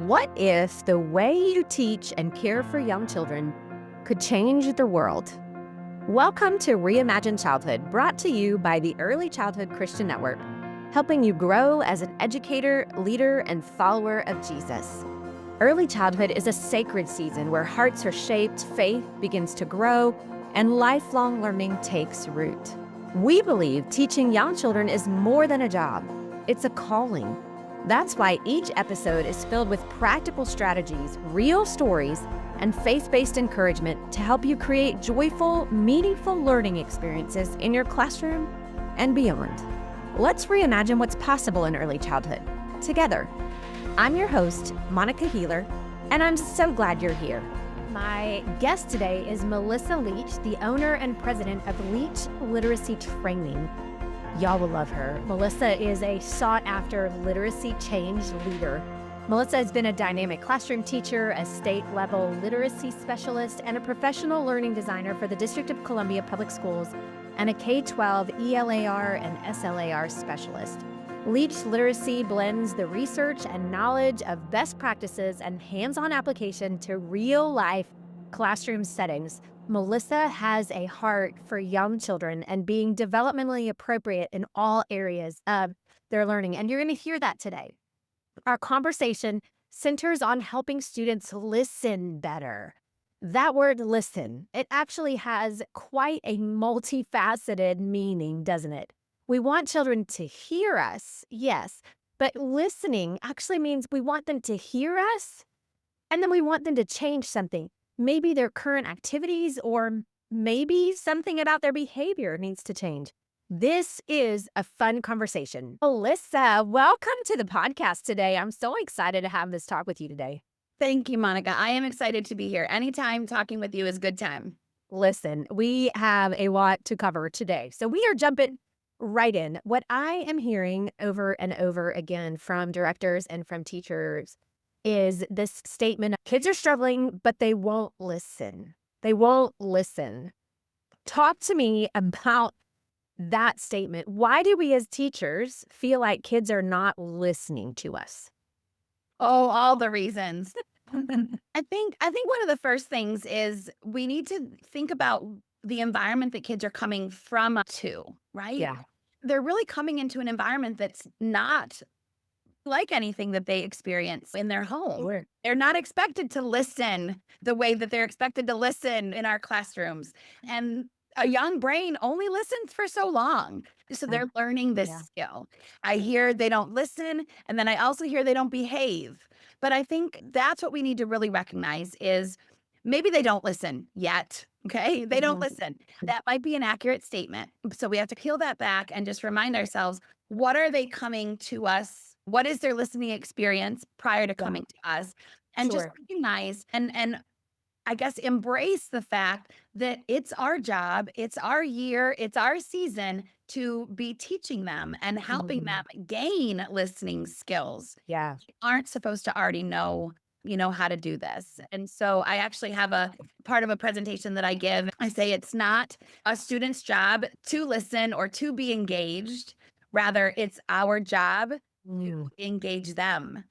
What if the way you teach and care for young children could change the world? Welcome to Reimagine Childhood, brought to you by the Early Childhood Christian Network, helping you grow as an educator, leader, and follower of Jesus. Early childhood is a sacred season where hearts are shaped, faith begins to grow, and lifelong learning takes root. We believe teaching young children is more than a job, it's a calling. That's why each episode is filled with practical strategies, real stories, and faith-based encouragement to help you create joyful, meaningful learning experiences in your classroom and beyond. Let's reimagine what's possible in early childhood together. I'm your host, Monica Healer, and I'm so glad you're here. My guest today is Melissa Leach, the owner and president of Leach Literacy Training. Y'all will love her. Melissa is a sought-after literacy change leader. Melissa has been a dynamic classroom teacher, a state-level literacy specialist, and a professional learning designer for the District of Columbia Public Schools, and a K-12 ELAR and SLAR specialist. Leach Literacy blends the research and knowledge of best practices and hands-on application to real-life classroom settings. Melissa has a heart for young children and being developmentally appropriate in all areas of their learning. And you're going to hear that today. Our conversation centers on helping students listen better. That word listen, it actually has quite a multifaceted meaning, doesn't it? We want children to hear us, yes, but listening actually means we want them to hear us, and then we want them to change something. Maybe their current activities, or maybe something about their behavior needs to change. This is a fun conversation. Melissa, welcome to the podcast today. I'm so excited to have this talk with you today. Thank you, Monica. I am excited to be here. Anytime talking with you is good time. Listen, we have a lot to cover today, so we are jumping right in. What I am hearing over and over again from directors and from teachers is this statement: kids are struggling, but they won't listen. They won't listen. Talk to me about that statement. Why do we as teachers feel like kids are not listening to us? Oh, all the reasons. I think one of the first things is we need to think about the environment that kids are coming from to, right? Yeah. They're really coming into an environment that's not like anything that they experience in their home. Sure. They're not expected to listen the way that they're expected to listen in our classrooms. And a young brain only listens for so long. So they're learning this skill. I hear they don't listen, and then I also hear they don't behave. But I think that's what we need to really recognize is maybe they don't listen yet. Okay, they don't listen. That might be an accurate statement. So we have to peel that back and just remind ourselves, what are they coming to us? What is their listening experience prior to coming to us? And just Sure. recognize and I guess embrace the fact that it's our job, it's our year, it's our season to be teaching them and helping them gain listening skills. Yeah. They aren't supposed to already know, how to do this. And so I actually have a part of a presentation that I give. I say it's not a student's job to listen or to be engaged. Rather, it's our job to engage them,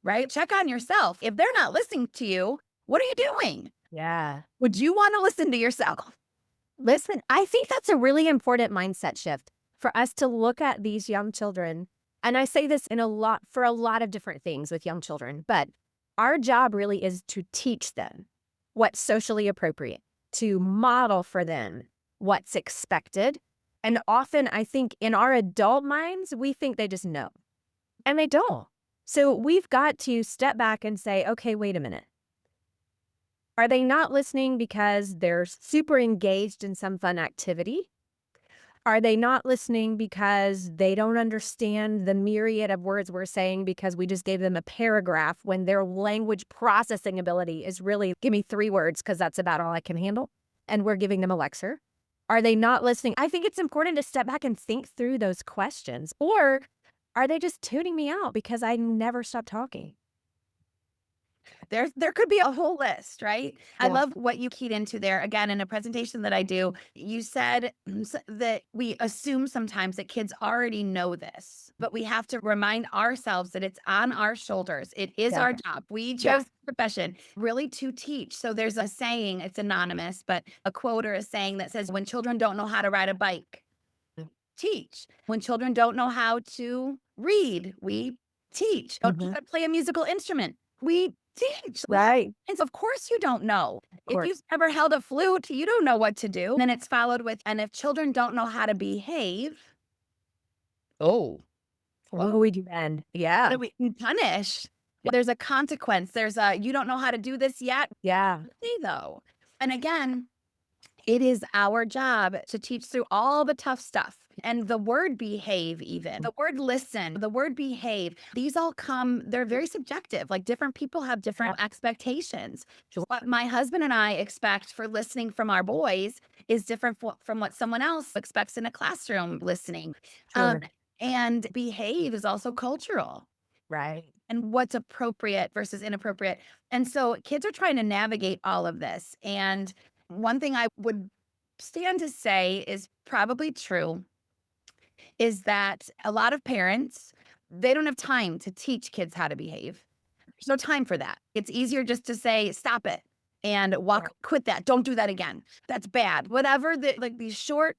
right? Check on yourself. If they're not listening to you, what are you doing? Yeah. Would you want to listen to yourself? Listen, I think that's a really important mindset shift for us to look at these young children. And I say this for a lot of different things with young children, but our job really is to teach them what's socially appropriate, to model for them what's expected. And often I think in our adult minds, we think they just know, and they don't. So we've got to step back and say, okay, wait a minute. Are they not listening because they're super engaged in some fun activity? Are they not listening because they don't understand the myriad of words we're saying because we just gave them a paragraph when their language processing ability is really, give me 3 words because that's about all I can handle, and we're giving them a lecture? Are they not listening? I think it's important to step back and think through those questions. Or are they just tuning me out because I never stop talking? There could be a whole list, right? I Yeah. love what you keyed into there. Again, in a presentation that I do, you said that we assume sometimes that kids already know this, but we have to remind ourselves that it's on our shoulders. It is Yeah. our job. We Yeah. chose the profession really to teach. So there's a saying, it's anonymous, but a quote or a saying that says, when children don't know how to ride a bike, teach. When children don't know how to read, we teach. Don't know Mhm. how to play a musical instrument, we teach. Right. And so of course you don't know. Of If course. you've ever held a flute, you don't know what to do. And then it's followed with, and if children don't know how to behave, oh, What do we do then? what Yeah. do we punish? Yeah. There's a consequence. There's a, you don't know how to do this yet. Yeah. Really, though. And again, it is our job to teach through all the tough stuff. And the word behave, even the word listen, the word behave, these all come, they're very subjective. Like different people have different expectations. Sure. What my husband and I expect for listening from our boys is different from what someone else expects in a classroom listening. Sure. And behave is also cultural, Right. and what's appropriate versus inappropriate. And so kids are trying to navigate all of this. And one thing I would stand to say is probably true is that a lot of parents, they don't have time to teach kids how to behave. There's no time for that. It's easier just to say, stop it and quit that. Don't do that again. That's bad. Whatever like these short,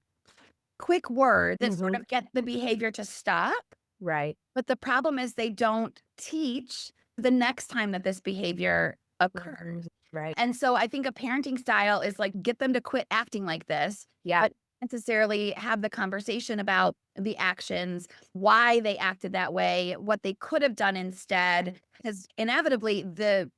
quick words that sort of get the behavior to stop. Right. But the problem is they don't teach the next time that this behavior occurs. Right. And so I think a parenting style is like, get them to quit acting like this, Yeah. but necessarily have the conversation about the actions, why they acted that way, what they could have done instead, because inevitably the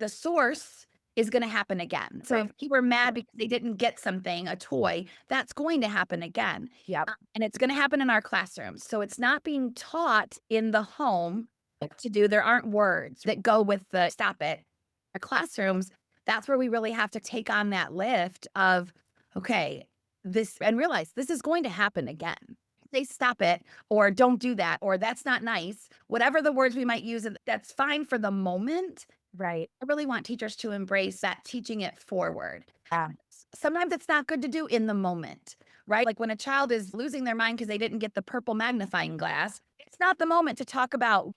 source is going to happen again. So if you were mad because they didn't get something, a toy, that's going to happen again. Yep. And it's going to happen in our classrooms. So it's not being taught in the home to do. There aren't words that go with the stop it. Our classrooms, that's where we really have to take on that lift of, okay, this, and realize this is going to happen again. Say stop it, or don't do that, or that's not nice. Whatever the words we might use, that's fine for the moment. Right. I really want teachers to embrace that, teaching it forward. Yeah. Sometimes it's not good to do in the moment, right? Like when a child is losing their mind because they didn't get the purple magnifying glass, it's not the moment to talk about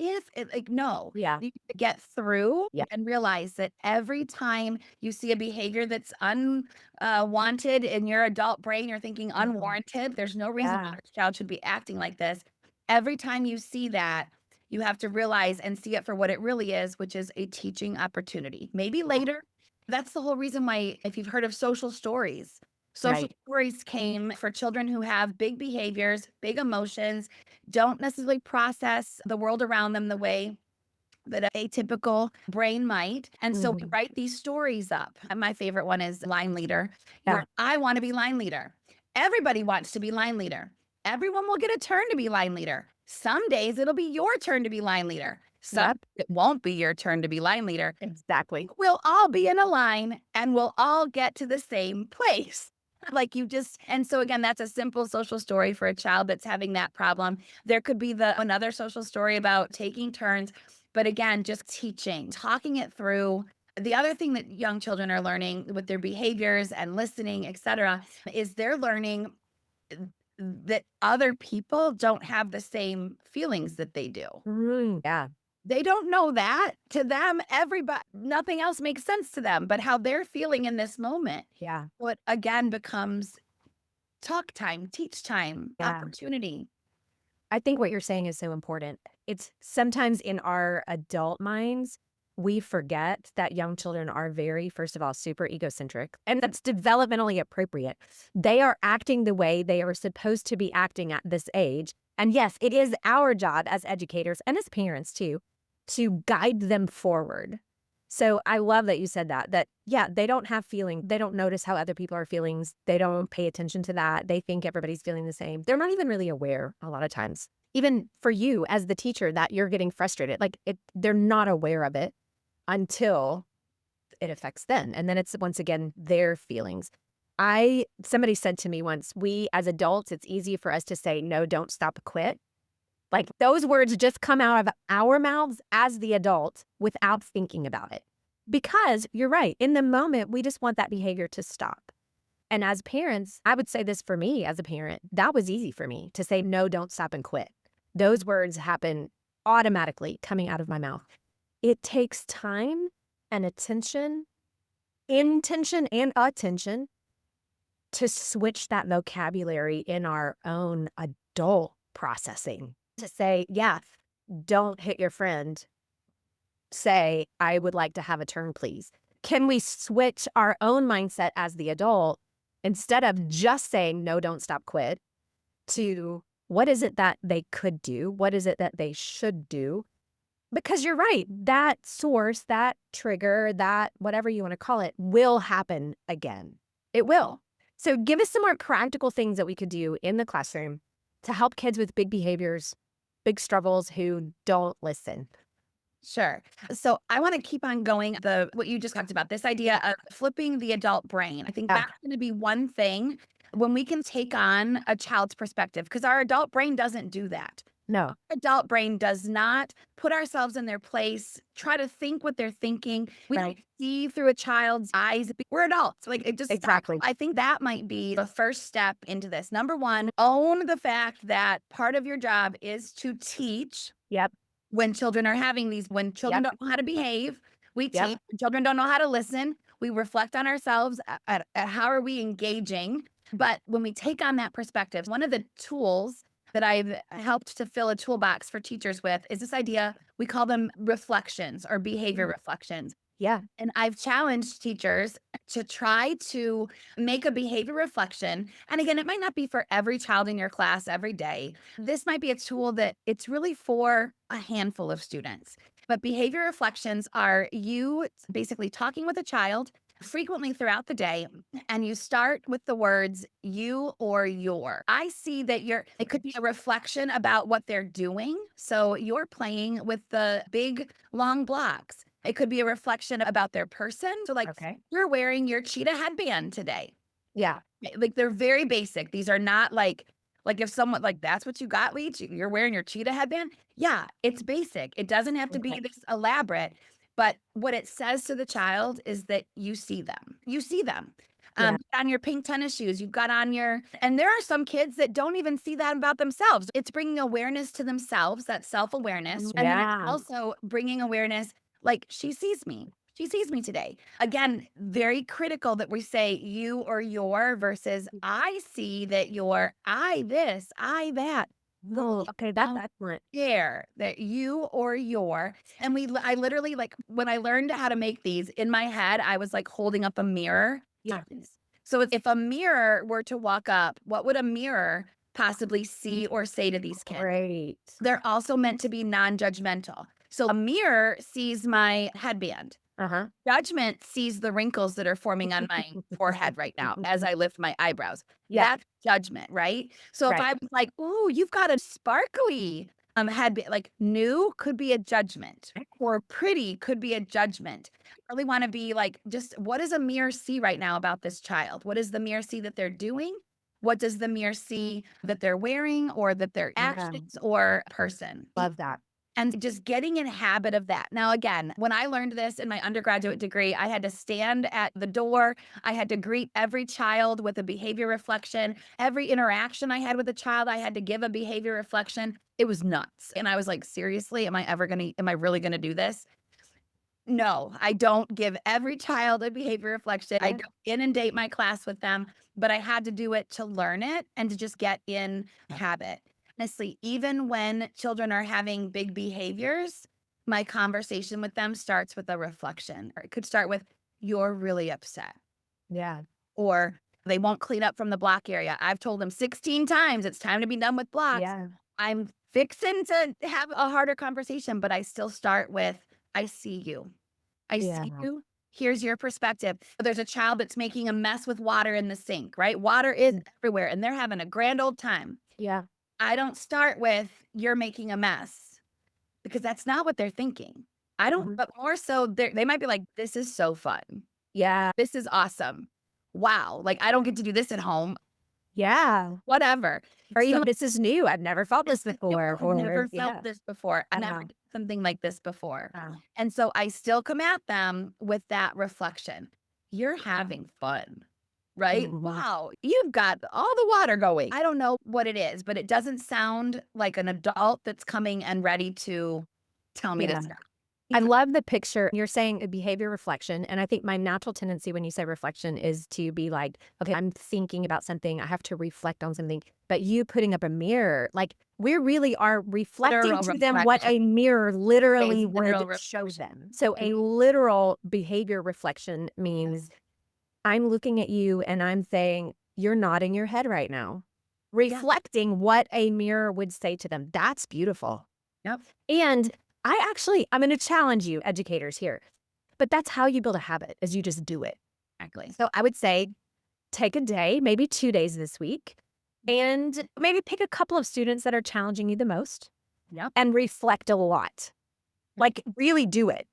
no. Yeah. You need to get through Yeah. and realize that every time you see a behavior that's unwanted in your adult brain, you're thinking unwarranted. There's no reason why a child should be acting like this. Every time you see that, you have to realize and see it for what it really is, which is a teaching opportunity. Maybe later. That's the whole reason why, if you've heard of social stories, social stories came for children who have big behaviors, big emotions, don't necessarily process the world around them the way that an atypical brain might. And so we write these stories up. And my favorite one is line leader. Yeah. I want to be line leader. Everybody wants to be line leader. Everyone will get a turn to be line leader. Some days it'll be your turn to be line leader. Some it won't be your turn to be line leader. Exactly. We'll all be in a line and we'll all get to the same place. And so again, that's a simple social story for a child that's having that problem. There could be another social story about taking turns, but again, just teaching, talking it through. The other thing that young children are learning with their behaviors and listening, et cetera, is they're learning that other people don't have the same feelings that they do. Yeah. They don't know that. To them, nothing else makes sense to them, but how they're feeling in this moment. Yeah. What again becomes talk time, teach time, Yeah. opportunity. I think what you're saying is so important. It's sometimes in our adult minds, we forget that young children are very, first of all, super egocentric, and that's developmentally appropriate. They are acting the way they are supposed to be acting at this age. And yes, it is our job as educators and as parents too, to guide them forward. So I love that you said that, yeah, they don't have feeling. They don't notice how other people are feeling. They don't pay attention to that. They think everybody's feeling the same. They're not even really aware a lot of times. Even for you as the teacher that you're getting frustrated, they're not aware of it until it affects them. And then it's once again their feelings. Somebody said to me once, we as adults, it's easy for us to say, no, don't stop, quit. Like those words just come out of our mouths as the adult without thinking about it. Because you're right. In the moment, we just want that behavior to stop. And as parents, I would say this for me as a parent, that was easy for me to say, no, don't stop and quit. Those words happen automatically coming out of my mouth. It takes time and attention, intention and attention to switch that vocabulary in our own adult processing. To say, yeah, don't hit your friend. Say, I would like to have a turn, please. Can we switch our own mindset as the adult instead of just saying, no, don't stop, quit, to what is it that they could do? What is it that they should do? Because you're right, that source, that trigger, that whatever you want to call it, will happen again. It will. So give us some more practical things that we could do in the classroom to help kids with big behaviors, big struggles who don't listen. Sure. So I want to keep on going what you just talked about, this idea of flipping the adult brain. I think Yeah. that's going to be one thing when we can take on a child's perspective, because our adult brain doesn't do that. No. Our adult brain does not put ourselves in their place, try to think what they're thinking. We don't Right. see through a child's eyes. We're adults. Like it just Exactly. I think that might be the first step into this. Number one, own the fact that part of your job is to teach. Yep. When children are having these, when children Yep. don't know how to behave, we Yep. teach. When children don't know how to listen, we reflect on ourselves at how are we engaging. But when we take on that perspective, one of the tools that I've helped to fill a toolbox for teachers with is this idea, we call them reflections or behavior reflections. Yeah. And I've challenged teachers to try to make a behavior reflection. And again, it might not be for every child in your class every day. This might be a tool that it's really for a handful of students. But behavior reflections are you basically talking with a child frequently throughout the day, and you start with the words you or your. I see that it could be a reflection about what they're doing. So you're playing with the big long blocks. It could be a reflection about their person. So like Okay. you're wearing your cheetah headband today. Yeah. Like they're very basic. These are not like if someone like that's what you got, Leach, you're wearing your cheetah headband. Yeah, it's basic. It doesn't have to be Okay. this elaborate. But what it says to the child is that you see them. You see them. Yeah. You got on your pink tennis shoes. You've got on and there are some kids that don't even see that about themselves. It's bringing awareness to themselves, that self-awareness. And then Yeah. it's also bringing awareness, like she sees me. She sees me today. Again, very critical that we say you or your versus I see that you're I this, I that. Oh, okay. That's excellent. Care that you or your, and I literally like when I learned how to make these in my head, I was like holding up a mirror. Yeah. So if a mirror were to walk up, what would a mirror possibly see or say to these kids? Great. They're also meant to be non-judgmental. So a mirror sees my headband. Uh-huh. Judgment sees the wrinkles that are forming on my forehead right now as I lift my eyebrows. Yeah. That's judgment, right? So if Right. I was like, "Oh, you've got a sparkly headband," like new could be a judgment, or pretty could be a judgment. I really want to be like, just what does a mirror see right now about this child? What does the mirror see that they're doing? What does the mirror see that they're wearing, or that their actions or person? Love that. And just getting in a habit of that. Now, again, when I learned this in my undergraduate degree, I had to stand at the door. I had to greet every child with a behavior reflection. Every interaction I had with a child, I had to give a behavior reflection. It was nuts. And I was like, seriously, am I really going to do this? No, I don't give every child a behavior reflection. I don't inundate my class with them, but I had to do it to learn it and to just get in habit. Honestly, even when children are having big behaviors, my conversation with them starts with a reflection, or it could start with, you're really upset, Yeah. or they won't clean up from the block area. I've told them 16 times it's time to be done with blocks. Yeah. I'm fixing to have a harder conversation, but I still start with, I see you. I see Yeah. you. Here's your perspective. There's a child that's making a mess with water in the sink, right? Water is everywhere and they're having a grand old time. Yeah. I don't start with, you're making a mess, because that's not what they're thinking. I don't, but more so, they might be like, this is so fun. Yeah. This is awesome. Wow. Like, I don't get to do this at home. Yeah. Whatever. Or even this is new. I've never felt this before. I've never felt this before. I never something like this before. Wow. And so I still come at them with that reflection. You're having fun, right? Mhm. Wow, you've got all the water going. I don't know what it is, but it doesn't sound like an adult that's coming and ready to tell me to Yeah. stop. I love the picture. You're saying a behavior reflection. And I think my natural tendency when you say reflection is to be like, okay, I'm thinking about something. I have to reflect on something. But you putting up a mirror, like we really are reflecting Literal to them what a mirror literally Face literal would show reflection. them. So a literal behavior reflection means I'm looking at you and I'm saying, you're nodding your head right now, reflecting what a mirror would say to them. That's beautiful. Yep. And I'm going to challenge you, educators here, but that's how you build a habit is you just do it. Exactly. So I would say take a day, maybe 2 days this week, and maybe pick a couple of students that are challenging you the most Yep. and reflect a lot. Like really do it.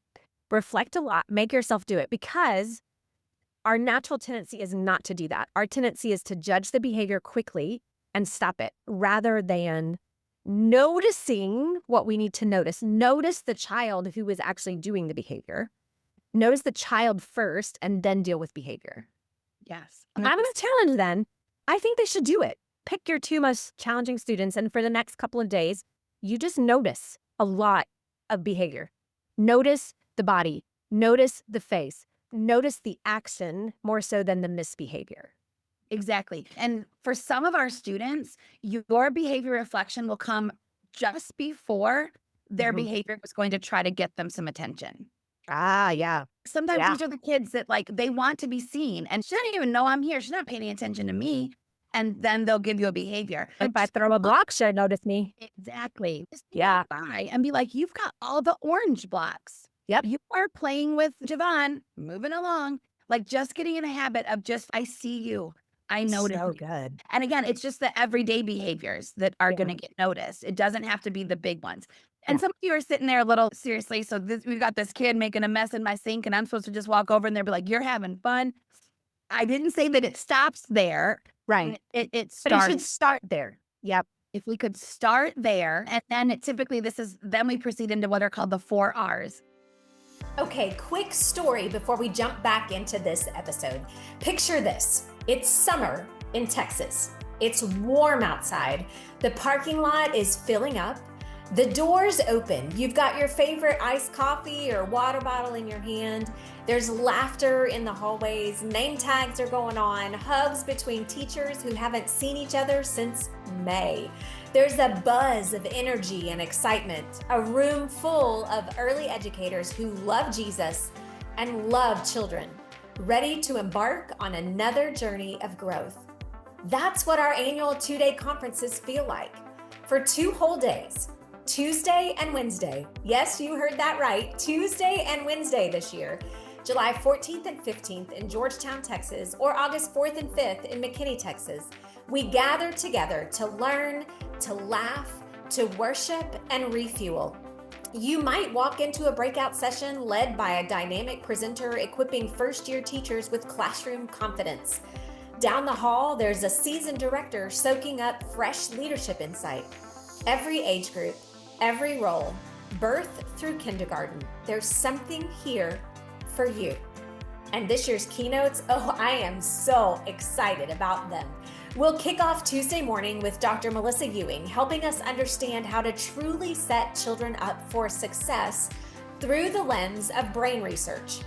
Reflect a lot, make yourself do it because our natural tendency is not to do that. Our tendency is to judge the behavior quickly and stop it rather than noticing what we need to notice. Notice the child who is actually doing the behavior. Notice the child first and then deal with behavior. Yes. I'm going to challenge then. I think they should do it. Pick your 2 most challenging students, and for the next couple of days, you just notice a lot of behavior. Notice the body. Notice the face. Notice the action more so than the misbehavior. Exactly. And for some of our students, your behavior reflection will come just before their behavior was going to try to get them some attention. Ah, yeah. Sometimes these are the kids that they want to be seen and she doesn't even know I'm here. She's not paying attention to me. And then they'll give you a behavior. If I throw a block, she'll notice me. Exactly. Just Yeah. by and be like, you've got all the orange blocks. Yep. You are playing with Javon, moving along, just getting in a habit of I see you. I notice. So you. good. And again, it's just the everyday behaviors that are going to get noticed. It doesn't have to be the big ones. And some of you are sitting there a little seriously. So we've got this kid making a mess in my sink and I'm supposed to just walk over and they'll be like, you're having fun. I didn't say that it stops there. Right. It starts. But it should start there. Yep. If we could start there, and then then we proceed into what are called the 4 R's. Okay, quick story before we jump back into this episode. Picture this. It's summer in Texas. It's warm outside. The parking lot is filling up. The doors open. You've got your favorite iced coffee or water bottle in your hand. There's laughter in the hallways. Name tags are going on. Hugs between teachers who haven't seen each other since May. There's a buzz of energy and excitement. A room full of early educators who love Jesus and love children, ready to embark on another journey of growth. That's what our annual 2-day conferences feel like. For 2 whole days, Tuesday and Wednesday. Yes, you heard that right. Tuesday and Wednesday this year. July 14th and 15th in Georgetown, Texas, or August 4th and 5th in McKinney, Texas. We gather together to learn, to laugh, to worship, and refuel. You might walk into a breakout session led by a dynamic presenter equipping first-year teachers with classroom confidence. Down the hall, there's a seasoned director soaking up fresh leadership insight. Every age group, every role, birth through kindergarten, there's something here for you. And this year's keynotes, I am so excited about them. We'll kick off Tuesday morning with Dr. Melissa Ewing, helping us understand how to truly set children up for success through the lens of brain research.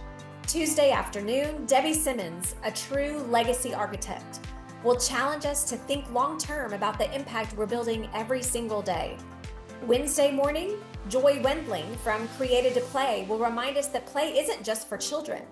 Tuesday afternoon, Debbie Simmons, a true legacy architect, will challenge us to think long-term about the impact we're building every single day. Wednesday morning, Joy Wendling from Created to Play will remind us that play isn't just for children.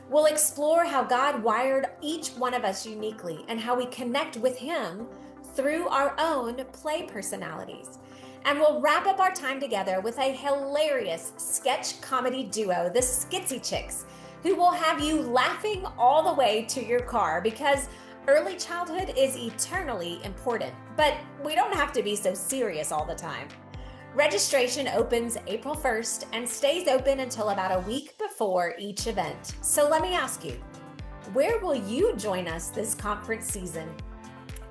We'll explore how God wired each one of us uniquely and how we connect with Him through our own play personalities. And we'll wrap up our time together with a hilarious sketch comedy duo, the Skitsy Chicks, who will have you laughing all the way to your car because early childhood is eternally important, but we don't have to be so serious all the time. Registration opens April 1st and stays open until about a week before each event. So let me ask you, where will you join us this conference season?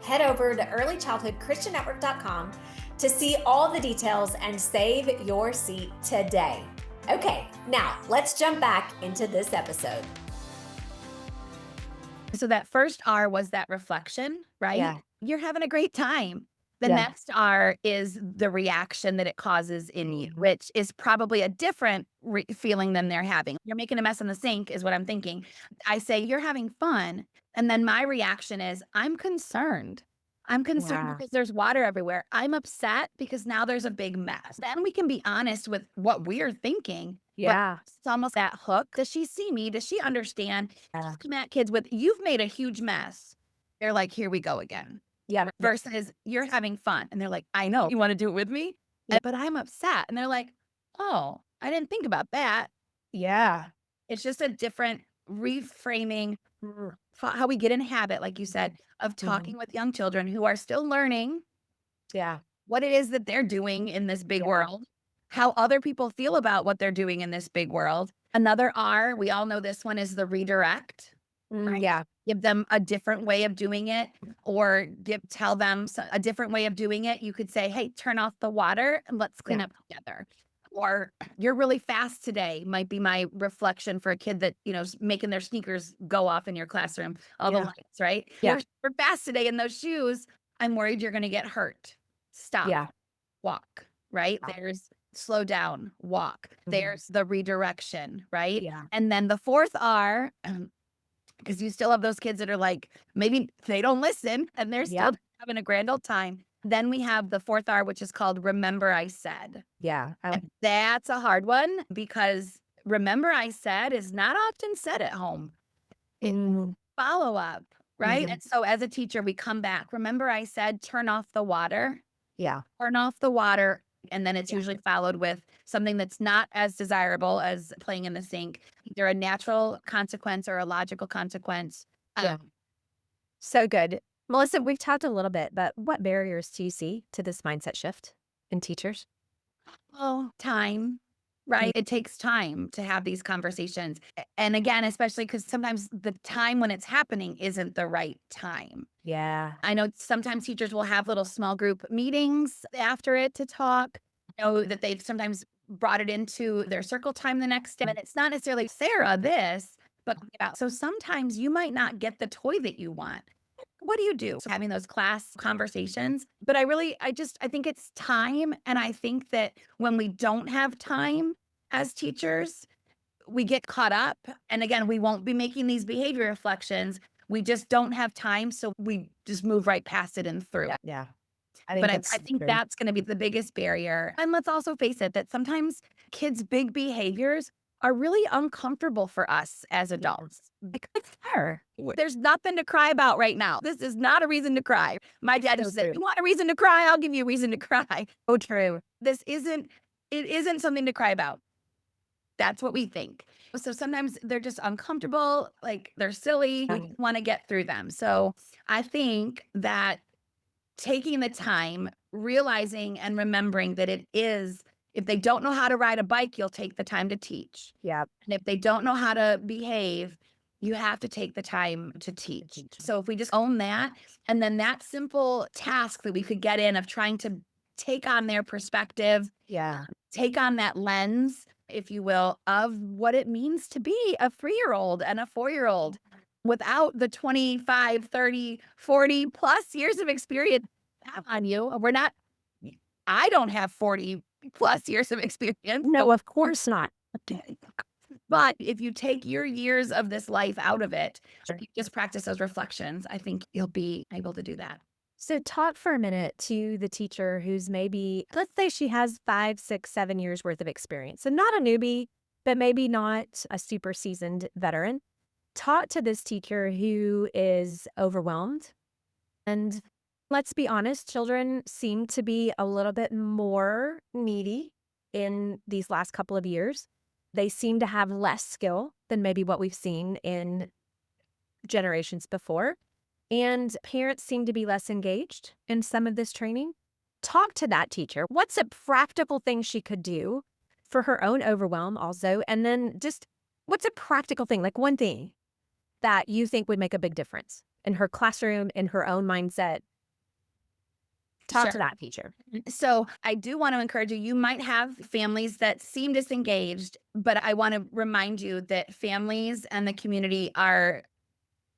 Head over to earlychildhoodchristiannetwork.com to see all the details and save your seat today. Okay, now let's jump back into this episode. So that first R was that reflection, right? Yeah. You're having a great time. The Yeah. next R is the reaction that it causes in you, which is probably a different feeling than they're having. You're making a mess in the sink is what I'm thinking. I say, you're having fun. And then my reaction is, I'm concerned. I'm concerned Wow. because there's water everywhere. I'm upset because now there's a big mess. Then we can be honest with what we're thinking. Yeah. But it's almost that hook. Does she see me? Does she understand? Yeah. Come at kids with, you've made a huge mess. They're like, here we go again. Yeah. Versus you're having fun. And they're like, I know. You want to do it with me? Yeah. But I'm upset. And they're like, oh, I didn't think about that. Yeah. It's just a different reframing how we get in habit, like you said, of talking with young children who are still learning Yeah. what it is that they're doing in this big world, how other people feel about what they're doing in this big world. Another R, we all know this one, is the redirect. Right? Yeah. Give them a different way of doing it, or tell them a different way of doing it. You could say, hey, turn off the water and let's clean up together. Or you're really fast today might be my reflection for a kid that, is making their sneakers go off in your classroom, all the lights, right? Yeah. You're fast today in those shoes. I'm worried you're going to get hurt. Stop. Yeah. Walk, right? There's slow down, walk. There's the redirection, right? Yeah. And then the fourth R, because you still have those kids that are like, maybe they don't listen and they're still having a grand old time. Then we have the fourth R, which is called Remember I Said. Yeah. And that's a hard one because Remember I Said is not often said at home. Follow up, right? And so as a teacher, we come back. Remember I said, turn off the water. Yeah. Turn off the water. And then it's usually followed with something that's not as desirable as playing in the sink, either a natural consequence or a logical consequence. Yeah. So good. Melissa, we've talked a little bit, but what barriers do you see to this mindset shift in teachers? Oh, time, right? It takes time to have these conversations. And again, especially because sometimes the time when it's happening isn't the right time. Yeah. I know sometimes teachers will have little small group meetings after it to talk. I know that they've sometimes brought it into their circle time the next day. And it's not necessarily, Sarah, this, but so sometimes you might not get the toy that you want. What do you do? So having those class conversations. But I think it's time. And I think that when we don't have time as teachers, we get caught up. And again, we won't be making these behavior reflections. We just don't have time. So we just move right past it and through. Yeah. I think that's going to be the biggest barrier. And let's also face it, that sometimes kids' big behaviors are really uncomfortable for us as adults. Like, there's nothing to cry about right now. This is not a reason to cry. My dad used to say, you want a reason to cry? I'll give you a reason to cry. Oh, true. It isn't something to cry about. That's what we think. So sometimes they're just uncomfortable, like they're silly. We want to get through them. So I think that taking the time, realizing and remembering that it is, if they don't know how to ride a bike, you'll take the time to teach. Yeah. And if they don't know how to behave, you have to take the time to teach. So if we just own that, and then that simple task that we could get in of trying to take on their perspective, take on that lens, if you will, of what it means to be a 3-year-old and a 4-year-old without the 25, 30, 40 plus years of experience on you. I don't have 40 plus years of experience. No, of course not. But if you take your years of this life out of it, you just practice those reflections, I think you'll be able to do that. So talk for a minute to the teacher who's maybe, let's say she has 5, 6, 7 years worth of experience. So not a newbie, but maybe not a super seasoned veteran. Talk to this teacher who is overwhelmed. And let's be honest, children seem to be a little bit more needy in these last couple of years. They seem to have less skill than maybe what we've seen in generations before. And parents seem to be less engaged in some of this training. Talk to that teacher. What's a practical thing she could do for her own overwhelm also? And then just what's a practical thing, like one thing that you think would make a big difference in her classroom, in her own mindset? Talk Sure. to that teacher. So I do want to encourage you. You might have families that seem disengaged, but I want to remind you that families and the community are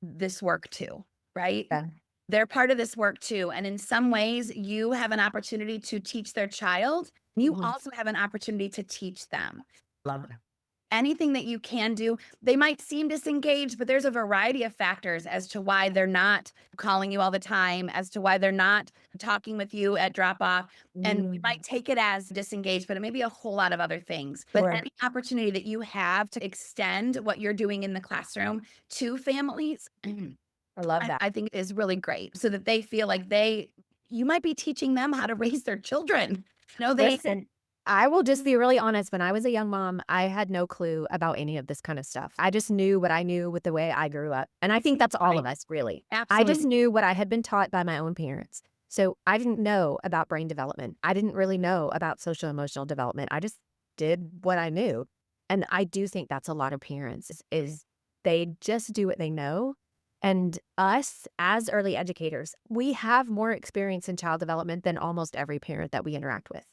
this work too, right? Yeah. They're part of this work too. And in some ways, you have an opportunity to teach their child. You Mhm. also have an opportunity to teach them. Love it. Anything that you can do. They might seem disengaged, but there's a variety of factors as to why they're not calling you all the time, as to why they're not talking with you at drop off. And we might take it as disengaged, but it may be a whole lot of other things. But Sure. any opportunity that you have to extend what you're doing in the classroom to families, I love that. I think is really great, so that they feel like you might be teaching them how to raise their children. No, they Listen, I will just be really honest. When I was a young mom, I had no clue about any of this kind of stuff. I just knew what I knew with the way I grew up. And I think that's all of Right. us, really. I absolutely. just knew what I had been taught by my own parents. So I didn't know about brain development. I didn't really know about social emotional development. I just did what I knew. And I do think that's a lot of parents is they just do what they know. And us as early educators, we have more experience in child development than almost every parent that we interact with.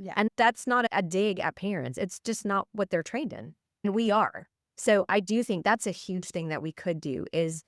Yeah. And that's not a dig at parents. It's just not what they're trained in. And we are. So I do think that's a huge thing that we could do is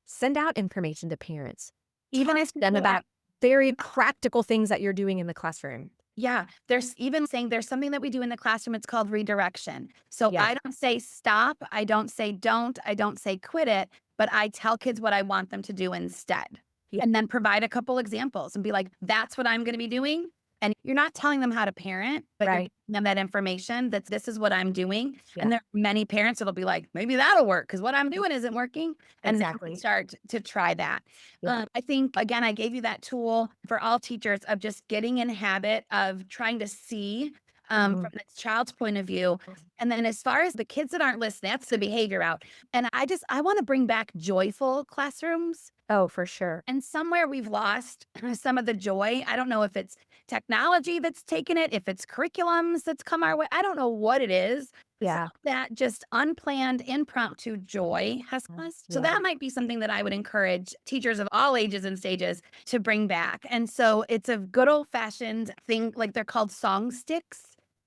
send out information to parents. Even Talk if to them about very practical things that you're doing in the classroom. Yeah, there's even saying there's something that we do in the classroom. It's called redirection. So Yeah. I don't say stop. I don't say don't. I don't say quit it, but I tell kids what I want them to do instead. Yeah. And then provide a couple examples and be like, that's what I'm going to be doing. And you're not telling them how to parent, but you're Right. giving them that information that this is what I'm doing. Yeah. And there are many parents that'll be like, maybe that'll work because what I'm doing isn't working. And then Exactly. start to try that. Yeah. I think, again, I gave you that tool for all teachers of just getting in habit of trying to see Mhm. from the child's point of view. And then as far as the kids that aren't listening, that's the behavior out. And I want to bring back joyful classrooms. Oh, for sure. And somewhere we've lost some of the joy. I don't know if it's technology that's taken it, if it's curriculums that's come our way. I don't know what it is. Yeah. That just unplanned, impromptu joy has lost. So Yeah. that might be something that I would encourage teachers of all ages and stages to bring back. And so it's a good old fashioned thing, like they're called song sticks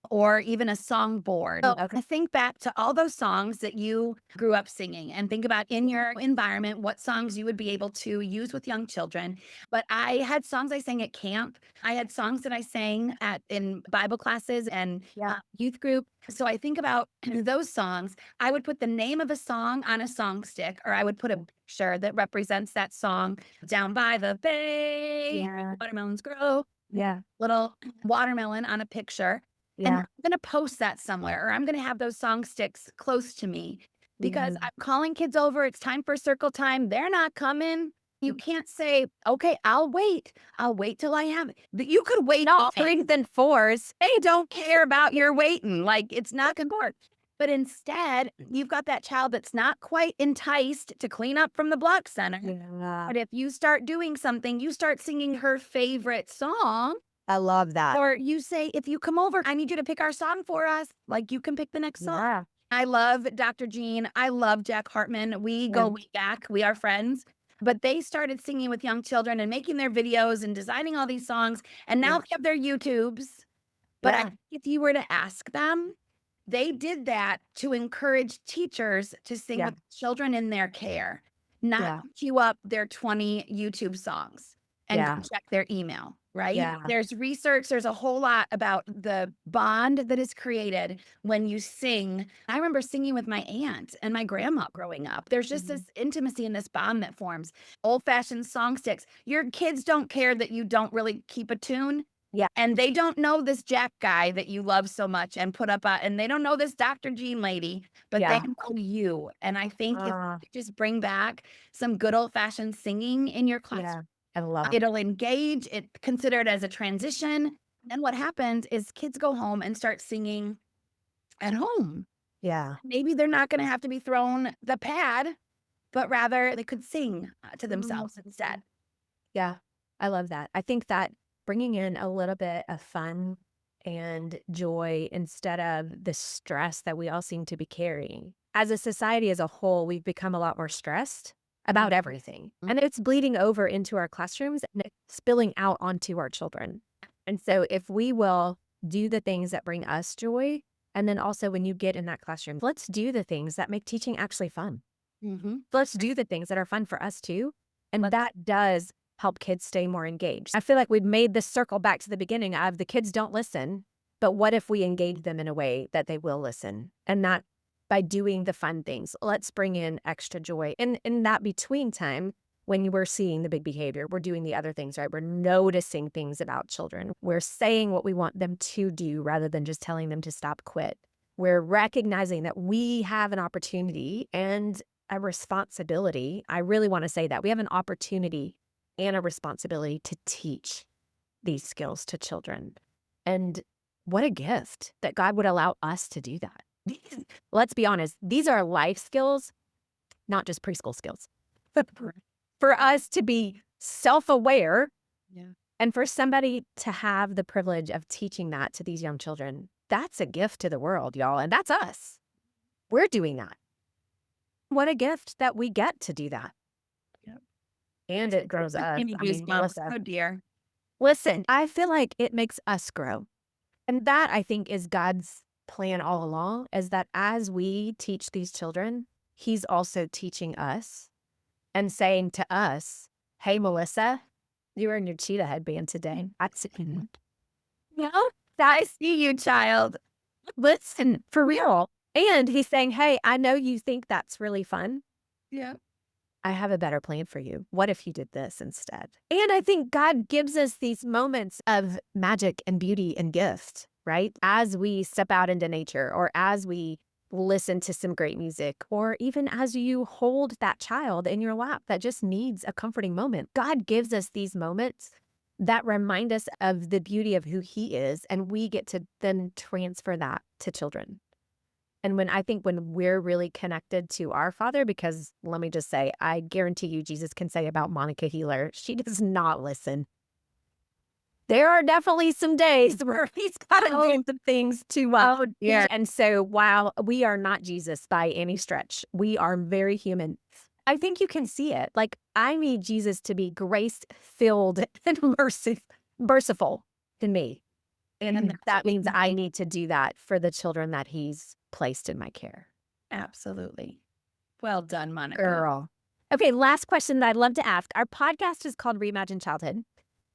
or even a song board. So Okay. think back to all those songs that you grew up singing and think about in your environment what songs you would be able to use with young children. But I had songs I sang at camp. I had songs that I sang in Bible classes and Yeah. youth group. So I think about those songs. I would put the name of a song on a song stick, or I would put a picture that represents that song down by the bay. Yeah. Watermelons grow. Yeah. Little watermelon on a picture. And Yeah. I'm going to post that somewhere, or I'm going to have those song sticks close to me because I'm calling kids over. It's time for circle time. They're not coming. You can't say, okay, I'll wait. I'll wait till I have it. You could wait all day. Threes and fours. They don't care about your waiting. Like it's not going to work. But instead, you've got that child that's not quite enticed to clean up from the block center. Yeah. But if you start doing something, you start singing her favorite song. I love that. Or you say, if you come over, I need you to pick our song for us. Like you can pick the next song. Yeah. I love Dr. Jean. I love Jack Hartman. We go way back. We are friends. But they started singing with young children and making their videos and designing all these songs. And now they have their YouTubes. But I think if you were to ask them, they did that to encourage teachers to sing with children in their care, not queue up their 20 YouTube songs and go check their email, right? Yeah. There's research. There's a whole lot about the bond that is created when you sing. I remember singing with my aunt and my grandma growing up. There's just this intimacy and this bond that forms. Old-fashioned song sticks. Your kids don't care that you don't really keep a tune. Yeah. And they don't know this Jack guy that you love so much and put up, and they don't know this Dr. Jean lady, but they know you. And I think if you just bring back some good old-fashioned singing in your classroom, I love it. it'll engage, it considered as a transition. And what happens is kids go home and start singing at home. Yeah. Maybe they're not going to have to be thrown the pad, but rather they could sing to themselves instead. Yeah. I love that. I think that bringing in a little bit of fun and joy instead of the stress that we all seem to be carrying. As a society as a whole, we've become a lot more stressed. about everything. And it's bleeding over into our classrooms and it's spilling out onto our children. And so if we will do the things that bring us joy, and then also when you get in that classroom, let's do the things that make teaching actually fun. Let's do the things that are fun for us too. And that does help kids stay more engaged. I feel like we've made this circle back to the beginning of the kids don't listen, but what if we engage them in a way that they will listen? And not by doing the fun things. Let's bring in extra joy. In that between time, when we're seeing the big behavior, we're doing the other things, right? We're noticing things about children. We're saying what we want them to do rather than just telling them to stop, quit. We're recognizing that we have an opportunity and a responsibility. I really want to say that. We have an opportunity and a responsibility to teach these skills to children. And what a gift that God would allow us to do that. Let's be honest, these are life skills, not just preschool skills. For us to be self-aware and for somebody to have the privilege of teaching that to these young children, that's a gift to the world, y'all. And that's us. We're doing that. What a gift that we get to do that. And it grows us. Oh dear. Listen, I feel like it makes us grow. And that, I think, is God's plan all along, is that as we teach these children, he's also teaching us and saying to us, hey, Melissa, you were in your cheetah headband today. I see you, child. Listen, for real. And he's saying, hey, I know you think that's really fun. Yeah. I have a better plan for you. What if you did this instead? And I think God gives us these moments of magic and beauty and gift, right? As we step out into nature, or as we listen to some great music, or even as you hold that child in your lap that just needs a comforting moment. God gives us these moments that remind us of the beauty of who he is, and we get to then transfer that to children. And when we're really connected to our Father, because let me just say, I guarantee you Jesus can say about Monica Healer, she does not listen. There are definitely some days where he's got to do some things to And so while we are not Jesus by any stretch, we are very human. I think you can see it. Like, I need Jesus to be grace-filled and merciful to me. And that means I need to do that for the children that he's placed in my care. Absolutely. Well done, Monica. Girl. Okay, last question that I'd love to ask. Our podcast is called Reimagine Childhood.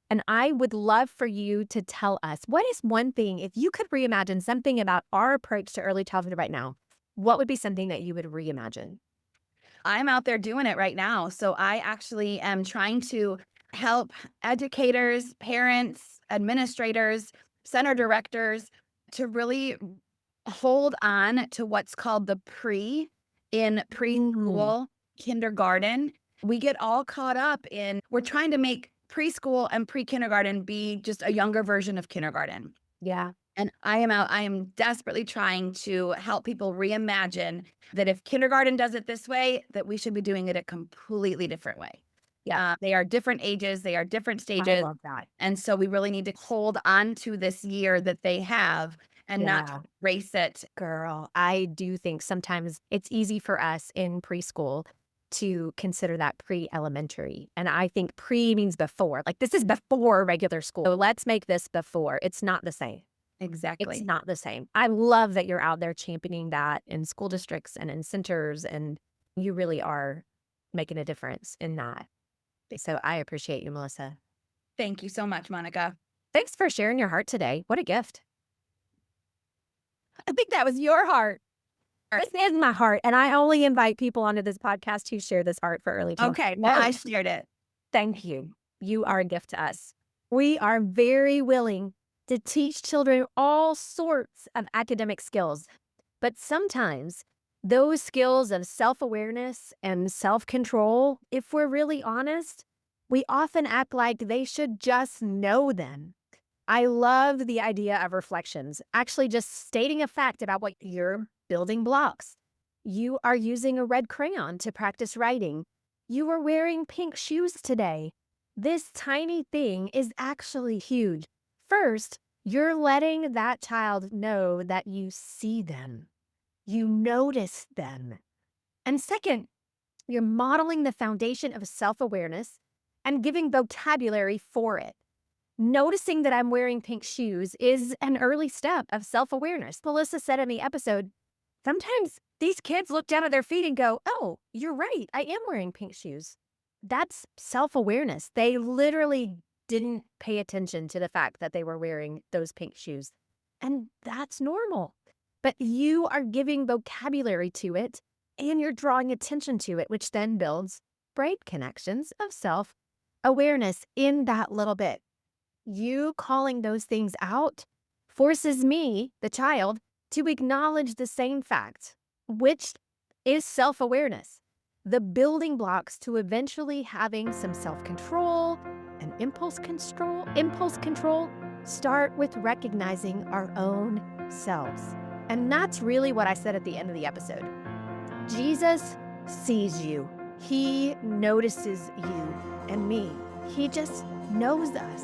And I would love for you to tell us, what is one thing, if you could reimagine something about our approach to early childhood right now, what would be something that you would reimagine? I'm out there doing it right now. So I actually am trying to help educators, parents, administrators, center directors to really hold on to what's called the in preschool, kindergarten. We get all caught up in, we're trying to make preschool and pre-kindergarten be just a younger version of kindergarten. Yeah. And I am desperately trying to help people reimagine that if kindergarten does it this way, that we should be doing it a completely different way. Yeah. They are different ages. They are different stages. I love that. And so we really need to hold on to this year that they have and not race it. Girl, I do think sometimes it's easy for us in preschool to consider that pre-elementary. And I think pre means before. Like, this is before regular school. So let's make this before. It's not the same. Exactly. It's not the same. I love that you're out there championing that in school districts and in centers, and you really are making a difference in that. So I appreciate you, Melissa. Thank you so much, Monica. Thanks for sharing your heart today. What a gift. I think that was your heart. This is my heart, and I only invite people onto this podcast who share this heart for early childhood. Okay, well, I shared it. Thank you. You are a gift to us. We are very willing to teach children all sorts of academic skills, but sometimes those skills of self-awareness and self-control, if we're really honest, we often act like they should just know them. I love the idea of reflections, actually just stating a fact about what you're building blocks. You are using a red crayon to practice writing. You are wearing pink shoes today. This tiny thing is actually huge. First, you're letting that child know that you see them. You notice them. And second, You're modeling the foundation of self-awareness and giving vocabulary for it. Noticing that I'm wearing pink shoes is an early step of self-awareness. Melissa said in the episode, sometimes these kids look down at their feet and go, oh, you're right, I am wearing pink shoes. That's self-awareness. They literally didn't pay attention to the fact that they were wearing those pink shoes. And that's normal. But you are giving vocabulary to it and you're drawing attention to it, which then builds brain connections of self-awareness in that little bit. You calling those things out forces me, the child, to acknowledge the same fact, which is self-awareness. The building blocks to eventually having some self-control and impulse control start with recognizing our own selves. And that's really what I said at the end of the episode. Jesus sees you. He notices you and me. He just knows us.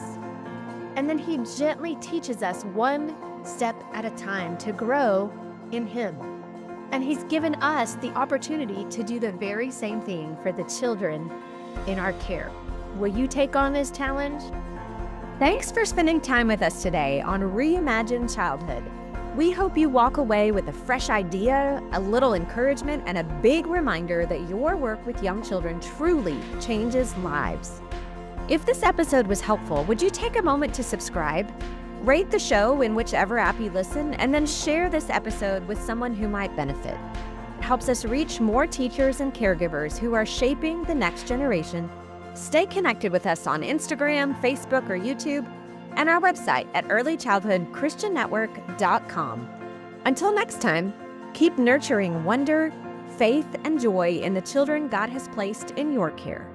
And then he gently teaches us one step at a time to grow in him. And he's given us the opportunity to do the very same thing for the children in our care. Will you take on this challenge? Thanks for spending time with us today on Reimagine Childhood. We hope you walk away with a fresh idea, a little encouragement, and a big reminder that your work with young children truly changes lives. If this episode was helpful, would you take a moment to subscribe? Rate the show in whichever app you listen, and then share this episode with someone who might benefit. It helps us reach more teachers and caregivers who are shaping the next generation. Stay connected with us on Instagram, Facebook, or YouTube, and our website at earlychildhoodchristiannetwork.com. Until next time, keep nurturing wonder, faith, and joy in the children God has placed in your care.